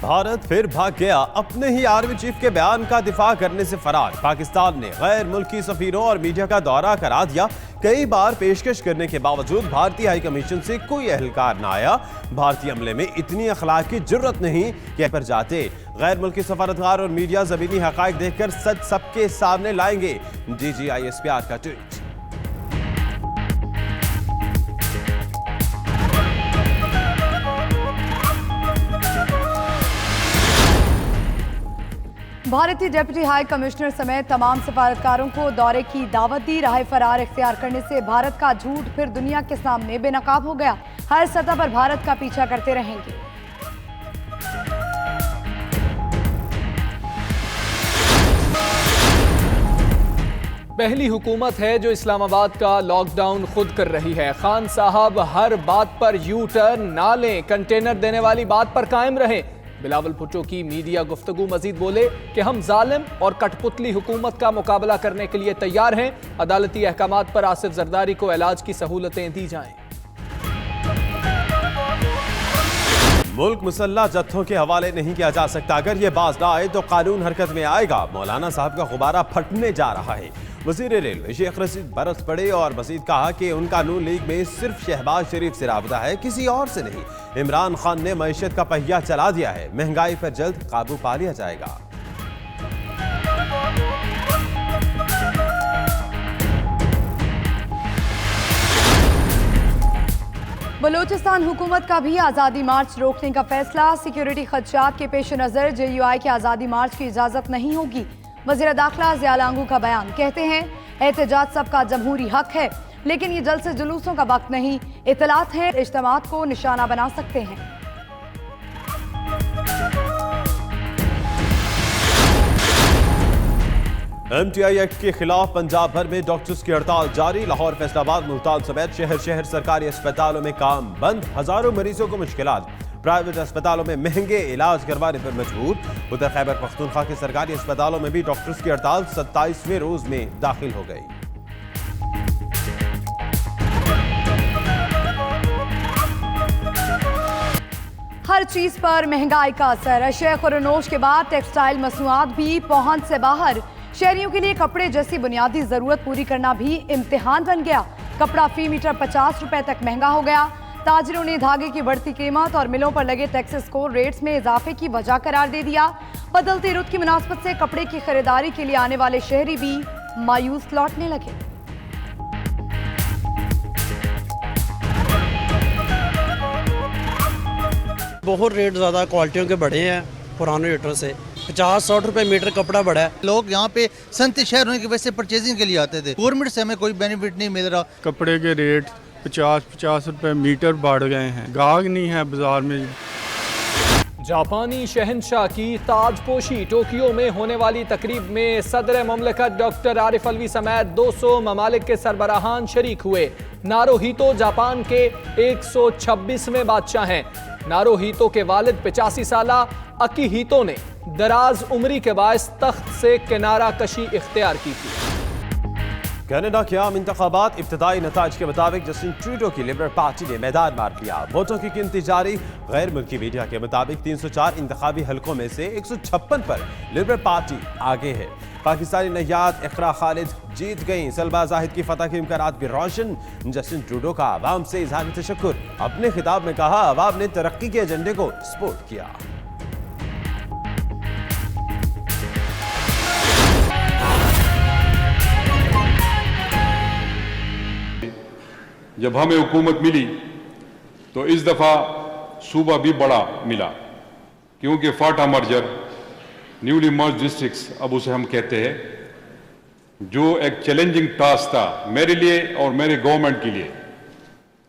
بھارت پھر بھاگ گیا، اپنے ہی آرمی چیف کے بیان کا دفاع کرنے سے فرار۔ پاکستان نے غیر ملکی سفیروں اور میڈیا کا دورہ کرا دیا۔ کئی بار پیشکش کرنے کے باوجود بھارتی ہائی کمیشن سے کوئی اہلکار نہ آیا۔ بھارتی عملے میں اتنی اخلاق کی جرت نہیں کہ پر جاتے۔ غیر ملکی سفارتکار اور میڈیا زمینی حقائق دیکھ کر سچ سب کے سامنے لائیں گے، DGISPR کا ٹویٹ۔ بھارتی ڈپٹی ہائی کمشنر سمیت تمام سفارتکاروں کو دورے کی دعوت دی۔ راہ فرار اختیار کرنے سے بھارت کا جھوٹ پھر دنیا کے سامنے بے نقاب ہو گیا۔ ہر سطح پر بھارت کا پیچھا کرتے رہیں گے۔ پہلی حکومت ہے جو اسلام آباد کا لاک ڈاؤن خود کر رہی ہے۔ خان صاحب ہر بات پر یو ٹرن نہ لیں، کنٹینر دینے والی بات پر قائم رہیں۔ بلاول بھٹو کی میڈیا گفتگو، مزید بولے کہ ہم ظالم اور کٹ پتلی حکومت کا مقابلہ کرنے کے لیے تیار ہیں۔ عدالتی احکامات پر آصف زرداری کو علاج کی سہولتیں دی جائیں۔ ملک مسلح جتھوں کے حوالے نہیں کیا جا سکتا، اگر یہ باز نہ آئے تو قانون حرکت میں آئے گا۔ مولانا صاحب کا غبارہ پھٹنے جا رہا ہے۔ وزیر ریلوے شیخ رشید برس پڑے اور مزید کہا کہ ان کا نون لیگ میں صرف شہباز شریف سے رابطہ ہے، کسی اور سے نہیں۔ عمران خان نے معیشت کا پہیہ چلا دیا ہے، مہنگائی پر جلد قابو پا لیا جائے گا۔ بلوچستان حکومت کا بھی آزادی مارچ روکنے کا فیصلہ۔ سیکیورٹی خدشات کے پیش نظر JUI کے آزادی مارچ کی اجازت نہیں ہوگی۔ وزیر داخلہ ضیاء لانگو کا بیان، کہتے ہیں احتجاج سب کا جمہوری حق ہے، لیکن یہ جلسے جلوسوں کا وقت نہیں۔ اطلاعات ہیں اجتماعات کو نشانہ بنا سکتے ہیں۔ MTI ایکٹ کے خلاف پنجاب بھر میں ڈاکٹرز کی ہڑتال جاری۔ لاہور، فیصل آباد، ملتان سمیت شہر سرکاری اسپتالوں میں کام بند۔ ہزاروں مریضوں کو مشکلات، پرائیویٹ اسپتالوں میں مہنگے علاج کروانے پر مجبور۔ ادھر خیبر پختونخوا کے سرکاری اسپتالوں میں بھی ڈاکٹرز کی ہڑتال 27ویں روز میں داخل ہو گئی۔ ہر چیز پر مہنگائی کا اثر۔ اشیاء خورنوش کے بعد ٹیکسٹائل مصنوعات بھی پہنچ سے باہر۔ شہریوں کے لیے کپڑے جیسی بنیادی ضرورت پوری کرنا بھی امتحان بن گیا۔ کپڑا فی میٹر 50 روپے تک مہنگا ہو گیا۔ تاجروں نے دھاگے کی بڑھتی قیمت اور ملوں پر لگے ٹیکسز کو ریٹس میں اضافے کی وجہ قرار دے دیا۔ بدلتی رت کی مناسبت سے کپڑے کی خریداری کے لیے آنے والے شہری بھی مایوس لوٹنے لگے۔ بہت ریٹ زیادہ کوالٹیوں کے بڑھے ہیں پرانے ریٹوں سے۔ 50-60 روپے میٹر کپڑا بڑھا ہے۔ لوگ یہاں پہ صنعتی شہر ہونے کی وجہ سے پرچیزنگ کے لیے آتے تھے، گورنمنٹ سے ہمیں کوئی بینیفٹ نہیں مل رہا۔ کپڑے کے ریٹ 50 روپے میٹر بڑھ گئے ہیں، گاہک نہیں ہے بازار میں۔ جاپانی شہنشاہ کی تاج پوشی، ٹوکیو میں ہونے والی تقریب میں صدر مملکت ڈاکٹر عارف علوی سمیت 200 ممالک کے سربراہان شریک ہوئے۔ ناروہیتو جاپان کے 126ویں بادشاہ ہیں۔ ناروہیتو کے والد 85 سالہ اکیہیتو نے دراز عمری کے باعث تخت سے کنارہ کشی اختیار کی تھی۔ کینیڈا کے عام انتخابات، ابتدائی نتائج کے مطابق جسٹن ٹروڈو کی لبرل پارٹی نے میدان مار لیا۔ ووٹوں کی گنتی جاری۔ غیر ملکی میڈیا کے مطابق 304 انتخابی حلقوں میں سے 156 پر لبرل پارٹی آگے ہے۔ پاکستانی نژاد اقرا خالد جیت گئیں۔ سلما زاہد کی فتح کے امکانات بھی روشن۔ جسٹن ٹروڈو کا عوام سے اظہار تشکر، اپنے خطاب میں کہا عوام نے ترقی کے ایجنڈے کو سپورٹ کیا۔ جب ہمیں حکومت ملی تو اس دفعہ صوبہ بھی بڑا ملا، کیونکہ فاٹا مرجر، نیولی مرج ڈسٹرکٹس اب اسے ہم کہتے ہیں، جو ایک چیلنجنگ ٹاسک تھا میرے لیے اور میرے گورنمنٹ کے لیے۔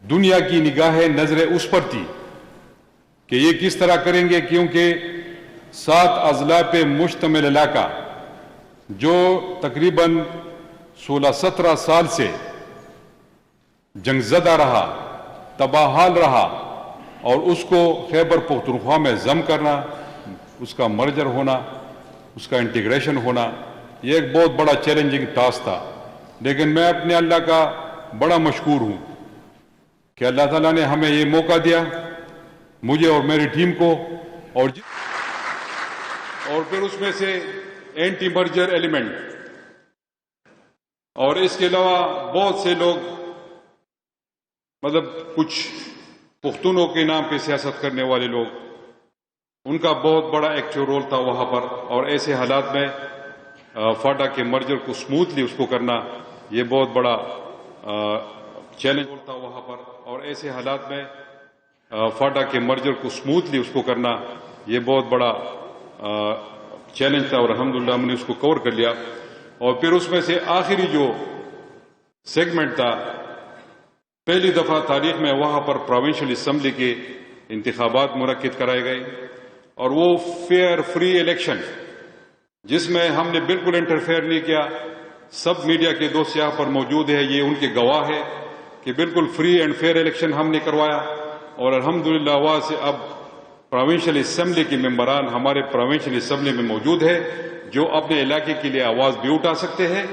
دنیا کی نگاہیں نظریں اس پر تھی کہ یہ کس طرح کریں گے، کیونکہ 7 اضلاع پہ مشتمل علاقہ جو تقریباً 16-17 سال سے جنگ زدہ رہا، تباہ حال رہا، اور اس کو خیبر پختونخوا میں ضم کرنا، اس کا مرجر ہونا، اس کا انٹیگریشن ہونا، یہ ایک بہت بڑا چیلنجنگ ٹاسک تھا۔ لیکن میں اپنے اللہ کا بڑا مشکور ہوں کہ اللہ تعالیٰ نے ہمیں یہ موقع دیا، مجھے اور میری ٹیم کو، اور اور پھر اس میں سے اینٹی مرجر ایلیمنٹ، اور اس کے علاوہ بہت سے لوگ مطلب کچھ پختونوں کے نام پہ سیاست کرنے والے لوگ، ان کا بہت بڑا ایکٹیو رول تھا وہاں پر. اور ایسے حالات میں فاٹا کے مرجر کو سموتھلی اس کو کرنا یہ بہت بڑا چیلنج تھا وہاں پر. اور ایسے حالات میں فاٹا کے مرجر کو سموتھلی اس کو کرنا یہ بہت بڑا چیلنج تھا، اور الحمدللہ ہم نے اس کو کور کر لیا. اور پھر اس میں سے آخری جو سیگمنٹ تھا، پہلی دفعہ تاریخ میں وہاں پر پروونشل اسمبلی کے انتخابات منعقد کرائے گئے، اور وہ فیئر فری الیکشن جس میں ہم نے بالکل انٹرفیئر نہیں کیا. سب میڈیا کے دوست یہاں پر موجود ہیں، یہ ان کے گواہ ہے کہ بالکل فری اینڈ فیئر الیکشن ہم نے کروایا. اور الحمدللہ وہاں سے اب پروونشل اسمبلی کے ممبران ہمارے پروونشل اسمبلی میں موجود ہے، جو اپنے علاقے کے لیے آواز بھی اٹھا سکتے ہیں،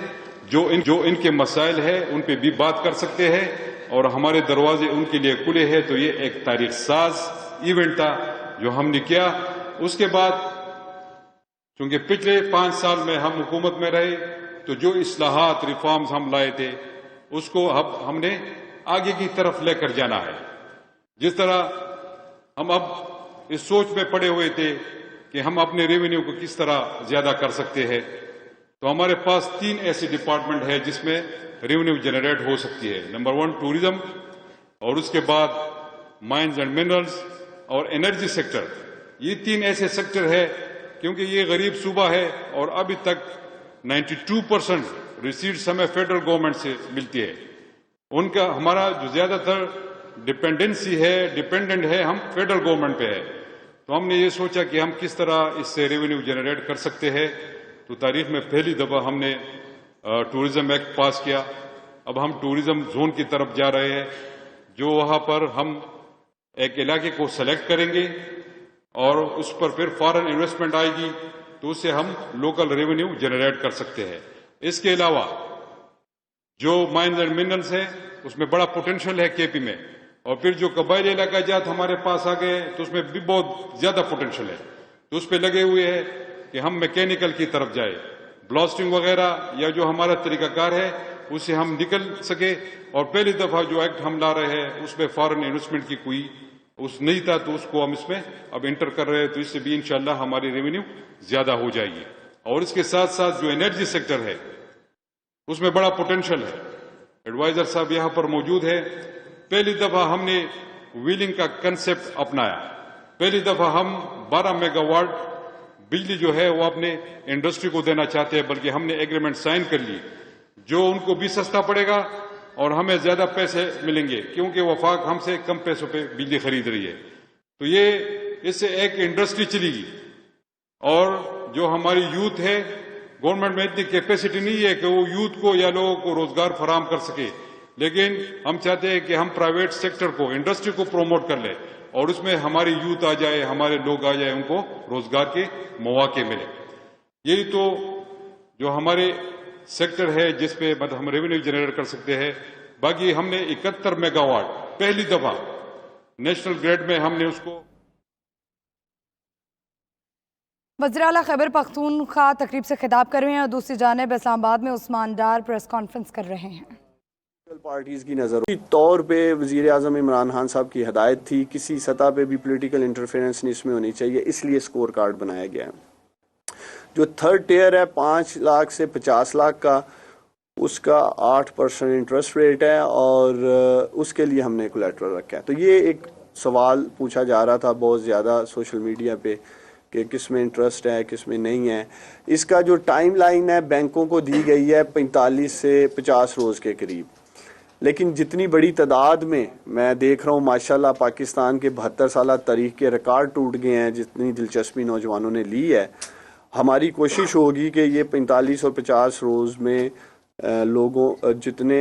جو ان کے مسائل ہیں ان پہ بھی بات کر سکتے ہیں، اور ہمارے دروازے ان کے لیے کھلے ہیں. تو یہ ایک تاریخ ساز ایونٹ تھا جو ہم نے کیا. اس کے بعد چونکہ پچھلے 5 سال میں ہم حکومت میں رہے، تو جو اصلاحات ریفارمز ہم لائے تھے اس کو ہم نے آگے کی طرف لے کر جانا ہے. جس طرح ہم اب اس سوچ میں پڑے ہوئے تھے کہ ہم اپنے ریونیو کو کس طرح زیادہ کر سکتے ہیں، تو ہمارے پاس 3 ایسے ڈپارٹمنٹ ہیں جس میں ریونیو جنریٹ ہو سکتی ہے. نمبر 1 ٹورزم، اور اس کے بعد مائنز اینڈ منرلز اور انرجی سیکٹر. یہ 3 ایسے سیکٹر ہے کیونکہ یہ غریب صوبہ ہے، اور ابھی تک 92% ریسیٹس ہمیں فیڈرل گورنمنٹ سے ملتی ہے. ان کا ہمارا جو زیادہ تر ڈپینڈنٹ ہے ہم فیڈرل گورنمنٹ پہ ہے. تو ہم نے یہ سوچا کہ ہم کس طرح اس سے ریونیو جنریٹ کر سکتے ہیں. تو تاریخ میں پہلی دفعہ ہم نے ٹورزم ایکٹ پاس کیا. اب ہم ٹورزم زون کی طرف جا رہے ہیں، جو وہاں پر ہم ایک علاقے کو سلیکٹ کریں گے اور اس پر پھر فارن انویسٹمنٹ آئے گی، تو اس سے ہم لوکل ریونیو جنریٹ کر سکتے ہیں. اس کے علاوہ جو مائنز اینڈ منرلز ہے اس میں بڑا پوٹینشیل ہے کے پی میں، اور پھر جو قبائلی علاقہ جات ہمارے پاس آ گئے تو اس میں بھی بہت زیادہ پوٹینشیل ہے. تو اس پہ لگے ہوئے ہیں کہ ہم میکینیکل کی طرف جائے، بلاسٹنگ وغیرہ یا جو ہمارا طریقہ کار ہے اس سے ہم نکل سکے. اور پہلی دفعہ جو ایکٹ ہم لا رہے ہیں اس میں فارن انویسٹمنٹ کی کوئی اس نہیں تھا، تو اس کو ہم اس میں اب انٹر کر رہے ہیں. تو اس سے بھی انشاءاللہ ہماری ریونیو زیادہ ہو جائے گی. اور اس کے ساتھ ساتھ جو انرجی سیکٹر ہے اس میں بڑا پوٹینشیل ہے. ایڈوائزر صاحب یہاں پر موجود ہے. پہلی دفعہ ہم نے ویلنگ کا کنسپٹ اپنایا. پہلی دفعہ ہم 12 میگا واٹ بجلی جو ہے وہ اپنے انڈسٹری کو دینا چاہتے ہیں، بلکہ ہم نے ایگریمنٹ سائن کر لی جو ان کو بھی سستا پڑے گا اور ہمیں زیادہ پیسے ملیں گے، کیونکہ وفاق ہم سے کم پیسوں پہ بجلی خرید رہی ہے. تو یہ اس سے ایک انڈسٹری چلی گی. اور جو ہماری یوتھ ہے، گورنمنٹ میں اتنی کیپیسٹی نہیں ہے کہ وہ یوتھ کو یا لوگوں کو روزگار فراہم کر سکے، لیکن ہم چاہتے ہیں کہ ہم پرائیویٹ سیکٹر کو، انڈسٹری کو پروموٹ کر لیں اور اس میں ہماری یوتھ آ جائے، ہمارے لوگ آ جائے، ان کو روزگار کے مواقع ملے. یہی تو جو ہمارے سیکٹر ہے جس پہ ہم ریونیو جنریٹ کر سکتے ہیں. باقی ہم نے 71 میگا واٹ پہلی دفعہ نیشنل گریڈ میں ہم نے اس کو. وزیر اعلیٰ خیبر پختونخوا تقریب سے خطاب کر رہے ہیں اور دوسری جانب اسلام آباد میں عثمان ڈار پریس کانفرنس کر رہے ہیں. پارٹیز کی نظر کی طور پہ وزیر اعظم عمران خان صاحب کی ہدایت تھی، کسی سطح پہ بھی پولیٹیکل انٹرفیرنس نہیں اس میں ہونی چاہیے، اس لیے سکور کارڈ بنایا گیا ہے. جو تھرڈ ٹیئر ہے 5 لاکھ سے 50 لاکھ کا، اس کا 8% انٹرسٹ ریٹ ہے اور اس کے لیے ہم نے کولیٹرل رکھا ہے. تو یہ ایک سوال پوچھا جا رہا تھا بہت زیادہ سوشل میڈیا پہ کہ کس میں انٹرسٹ ہے کس میں نہیں ہے. اس کا جو ٹائم لائن ہے بینکوں کو دی گئی ہے 45 سے 50 روز کے قریب، لیکن جتنی بڑی تعداد میں دیکھ رہا ہوں ماشاءاللہ پاکستان کے 72 سالہ تاریخ کے ریکارڈ ٹوٹ گئے ہیں، جتنی دلچسپی نوجوانوں نے لی ہے. ہماری کوشش ہوگی کہ یہ 45 اور 50 روز میں لوگوں جتنے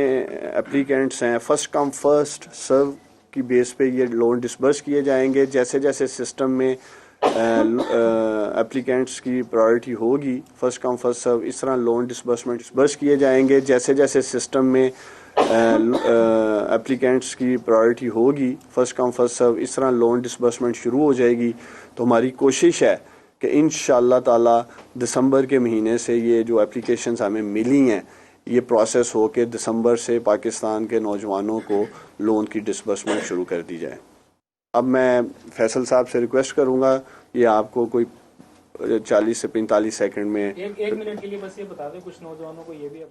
اپلیکینٹس ہیں فرسٹ کم فرسٹ سرو کی بیس پہ یہ لون ڈسبرس کیے جائیں گے. جیسے جیسے سسٹم میں اپلیکینٹس کی پرائرٹی ہوگی فرسٹ کم فرسٹ سرو، اس طرح لون ڈسبرس کیے جائیں گے. جیسے جیسے سسٹم میں اپلیکینٹس کی پرائرٹی ہوگی فرسٹ کم فرسٹ سرو، اس طرح لون ڈسبرسمنٹ شروع ہو جائے گی. تو ہماری کوشش ہے کہ انشاءاللہ تعالی دسمبر کے مہینے سے یہ جو اپلیکیشنز ہمیں ملی ہیں یہ پروسیس ہو کے دسمبر سے پاکستان کے نوجوانوں کو لون کی ڈسبرسمنٹ شروع کر دی جائے. اب میں فیصل صاحب سے ریکویسٹ کروں گا یہ آپ کو کوئی 40 سے 45 سیکنڈ میں ایک منٹ کے لیے بس یہ بتا دیں کچھ نوجوانوں کو یہ بھی